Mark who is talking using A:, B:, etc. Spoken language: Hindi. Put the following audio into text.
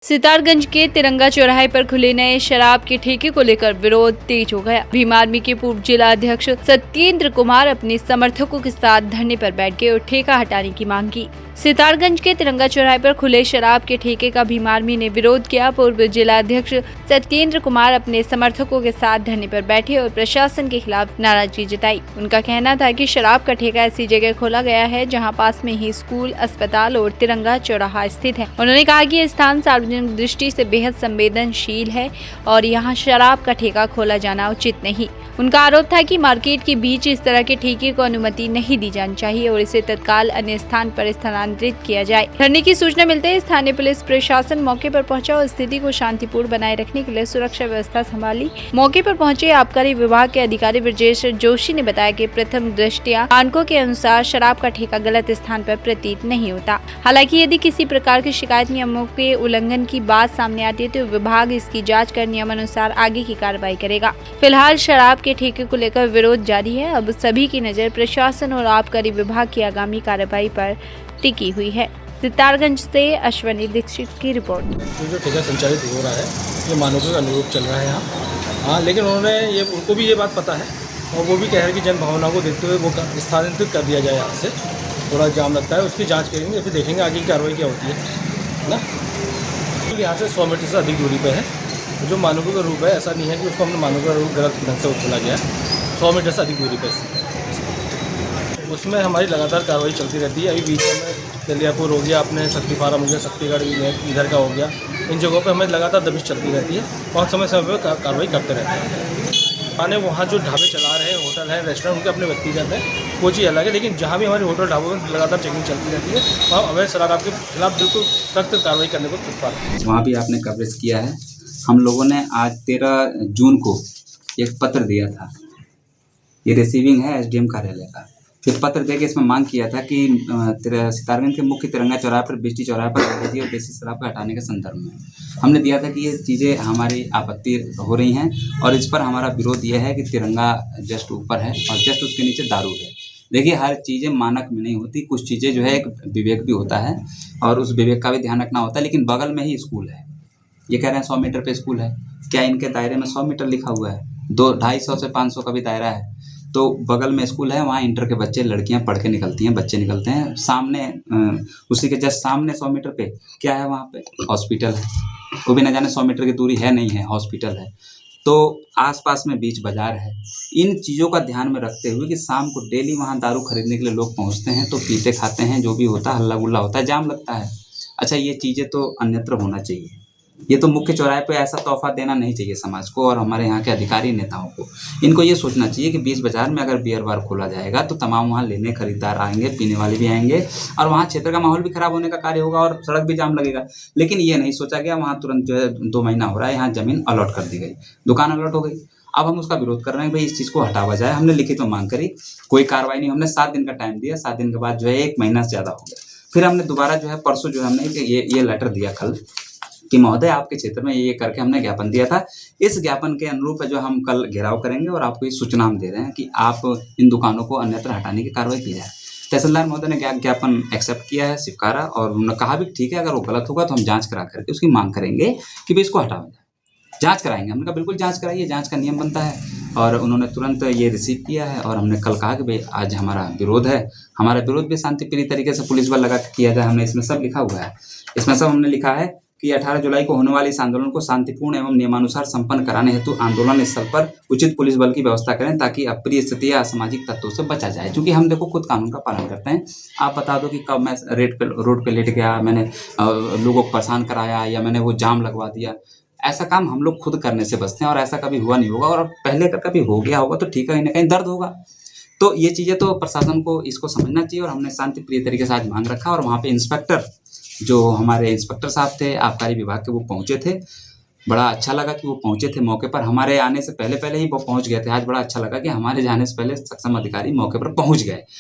A: सितारगंज के तिरंगा चौराहे पर खुले नए शराब के ठेके को लेकर विरोध तेज हो गया। भीम आर्मी के पूर्व जिला अध्यक्ष सत्येंद्र कुमार अपने समर्थकों के साथ धरने पर बैठ गए और ठेका हटाने की मांग की। सितारगंज के तिरंगा चौराहे पर खुले शराब के ठेके का भीम आर्मी ने विरोध किया। पूर्व जिला अध्यक्ष सत्येंद्र कुमार अपने समर्थकों के साथ धरने पर बैठे और प्रशासन के खिलाफ नाराजगी जताई। उनका कहना था कि शराब का ठेका ऐसी जगह खोला गया है जहां पास में ही स्कूल, अस्पताल और तिरंगा चौराहा स्थित है। उन्होंने कहा कि यह स्थान सार्वजनिक दृष्टि से बेहद संवेदनशील है और यहाँ शराब का ठेका खोला जाना उचित नहीं। उनका आरोप था कि मार्केट के बीच इस तरह के ठेके को अनुमति नहीं दी जानी चाहिए और इसे तत्काल अन्य स्थान पर स्थानांतरित किया जाए। धरने की सूचना मिलते ही स्थानीय पुलिस प्रशासन मौके पर पहुंचा और स्थिति को शांतिपूर्ण बनाए रखने के लिए सुरक्षा व्यवस्था संभाली। मौके पर पहुंचे आबकारी विभाग के अधिकारी ब्रजेश जोशी ने बताया कि प्रथम दृष्टया मानकों के अनुसार शराब का ठेका गलत स्थान पर प्रतीत नहीं होता। हालांकि यदि किसी प्रकार की शिकायत नियमों के उल्लंघन की बात सामने आती है तो विभाग इसकी जाँच कर नियमानुसार आगे की कार्रवाई करेगा। फिलहाल शराब के ठेके को लेकर विरोध जारी है। अब सभी की नजर प्रशासन और आबकारी विभाग की आगामी कार्रवाई पर टिकी हुई है। सितारगंज से अश्वनी दीक्षित की रिपोर्ट।
B: जो ठेका संचालित हो रहा है ये मानकों के अनुरूप चल रहा है यहाँ। हाँ, लेकिन उनको भी ये बात पता है और वो भी कह रहे हैं कि जन भावना को देखते हुए वो स्थानांतरित कर दिया जाए। यहाँ से थोड़ा जाम लगता है, उसकी जाँच करेंगे, फिर देखेंगे आगे की कार्रवाई क्या होती है ना। यहाँ से 100 मीटर से अधिक दूरी पे है। जो मानकों का रूप है ऐसा नहीं है कि उसको हमने मानकों का रूप गलत ढंग से खोला गया है। 100 मीटर से अधिक दूरी पे उसमें हमारी लगातार कार्रवाई चलती रहती है। अभी बीच में दलियापुर हो गया, अपने शक्ति फार्म हो गया, शक्तिगढ़ इधर का हो गया, इन जगहों पे हमें लगातार दबिश चलती रहती है और समय समय पर कार्रवाई करते रहते हैं। माने वहाँ जो ढाबे चला रहे हैं, होटल हैं, रेस्टोरेंट, उनके अपने व्यक्तिगत हैं, वो चीज़ अलग है। लेकिन जहाँ भी हमारे होटल ढाबों में लगातार चेकिंग चलती रहती है, वहाँ अवैध शराब के खिलाफ बिल्कुल सख्त कार्रवाई करने को तत्पर है।
C: वहाँ भी आपने कवरेज किया है। हम लोगों ने आज 13 जून को एक पत्र दिया था, ये रिसीविंग है एसडीएम कार्यालय का। फिर पत्र देके इसमें मांग किया था कि सितारगंज के मुख्य तिरंगा चौराहे पर, बिस्टी चौराहे पर अंग्रेजी और देसी शराब को हटाने के संदर्भ में हमने दिया था कि ये चीज़ें हमारी आपत्ति हो रही हैं और इस पर हमारा विरोध ये है कि तिरंगा जस्ट ऊपर है और जस्ट उसके नीचे दारू है। देखिए, हर चीज़ें मानक में नहीं होती, कुछ चीज़ें जो है एक विवेक भी होता है और उस विवेक का भी ध्यान रखना होता है। लेकिन बगल में ही स्कूल है, ये कह रहे हैं 100 मीटर पे स्कूल है। क्या इनके दायरे में 100 मीटर लिखा हुआ है? 200-250 से 500 का भी दायरा है। तो बगल में स्कूल है, वहाँ इंटर के बच्चे, लड़कियाँ पढ़ के निकलती हैं, बच्चे निकलते हैं। सामने उसी के जस्ट सामने 100 मीटर पे क्या है? वहाँ पे हॉस्पिटल है। वो भी न जाने 100 मीटर की दूरी है नहीं है, हॉस्पिटल है। तो आसपास में बीच बाजार है। इन चीज़ों का ध्यान में रखते हुए कि शाम को डेली वहाँ दारू खरीदने के लिए लोग पहुँचते हैं, तो पीते खाते हैं, जो भी होता है हल्ला गुल्ला होता है, जाम लगता है। अच्छा, ये चीज़ें तो अन्यत्र होना चाहिए। ये तो मुख्य चौराहे पे ऐसा तोहफा देना नहीं चाहिए समाज को और हमारे यहाँ के अधिकारी नेताओं को। इनको ये सोचना चाहिए कि बीच बाजार में अगर बियर बार खोला जाएगा तो तमाम वहाँ लेने खरीदार आएंगे, पीने वाले भी आएंगे और वहाँ क्षेत्र का माहौल भी खराब होने का कार्य होगा और सड़क भी जाम लगेगा। लेकिन ये नहीं सोचा गया, वहाँ तुरंत जो है 2 महीना हो रहा है, यहाँ ज़मीन अलॉट कर दी गई, दुकान अलॉट हो गई। अब हम उसका विरोध कर रहे हैं, भाई इस चीज़ को हटावा जाए। हमने लिखित में मांग करी, कोई कार्रवाई नहीं। हमने 7 दिन का टाइम दिया, 7 दिन के बाद जो है 1 महीना से ज़्यादा हो गया। फिर हमने दोबारा जो है परसों जो हमने ये लेटर दिया कल कि महोदय आपके क्षेत्र में ये करके हमने ज्ञापन दिया था। इस ज्ञापन के अनुरूप जो हम कल घेराव करेंगे और आपको ये सूचना हम दे रहे हैं कि आप इन दुकानों को अन्यत्र हटाने की कार्रवाई की जाए। तहसीलदार महोदय ने ज्ञापन एक्सेप्ट किया है, स्वीकारा और उन्होंने कहा भी ठीक है, अगर वो गलत होगा तो हम जाँच करा करके उसकी मांग करेंगे कि भाई इसको हटाया जाए। जाँच कराएंगे। हमने कहा बिल्कुल जाँच कराइए, जाँच का नियम बनता है। और उन्होंने तुरंत ये रिसीव किया है और हमने कल कहा कि भाई आज हमारा विरोध है। हमारा विरोध भी शांतिप्रिय तरीके से पुलिस बल लगा के किया जाए। हमने इसमें सब लिखा हुआ है। इसमें सब हमने लिखा है कि 18 जुलाई को होने वाले इस आंदोलन को शांतिपूर्ण एवं नियमानुसार संपन्न कराने हेतु आंदोलन स्थल पर उचित पुलिस बल की व्यवस्था करें ताकि अप्रिय स्थिति या असामाजिक तत्वों से बचा जाए। क्योंकि हम देखो खुद कानून का पालन करते हैं। आप बता दो कि कब मैं रोड पे लेट गया, मैंने लोगों को परेशान कराया या मैंने वो जाम लगवा दिया। ऐसा काम हम लोग खुद करने से बचते हैं और ऐसा कभी हुआ नहीं होगा और पहले अगर कभी हो गया होगा तो ठीक है, कहीं ना कहीं दर्द होगा। तो ये चीज़ें तो प्रशासन को इसको समझना चाहिए और हमने शांतिप्रिय तरीके से आज मांग रखा। और वहाँ पे इंस्पेक्टर, जो हमारे इंस्पेक्टर साहब थे आबकारी विभाग के, वो पहुँचे थे। बड़ा अच्छा लगा कि वो पहुँचे थे मौके पर। हमारे आने से पहले ही वो पहुँच गए थे। आज बड़ा अच्छा लगा कि हमारे जाने से पहले सक्षम अधिकारी मौके पर पहुँच गए।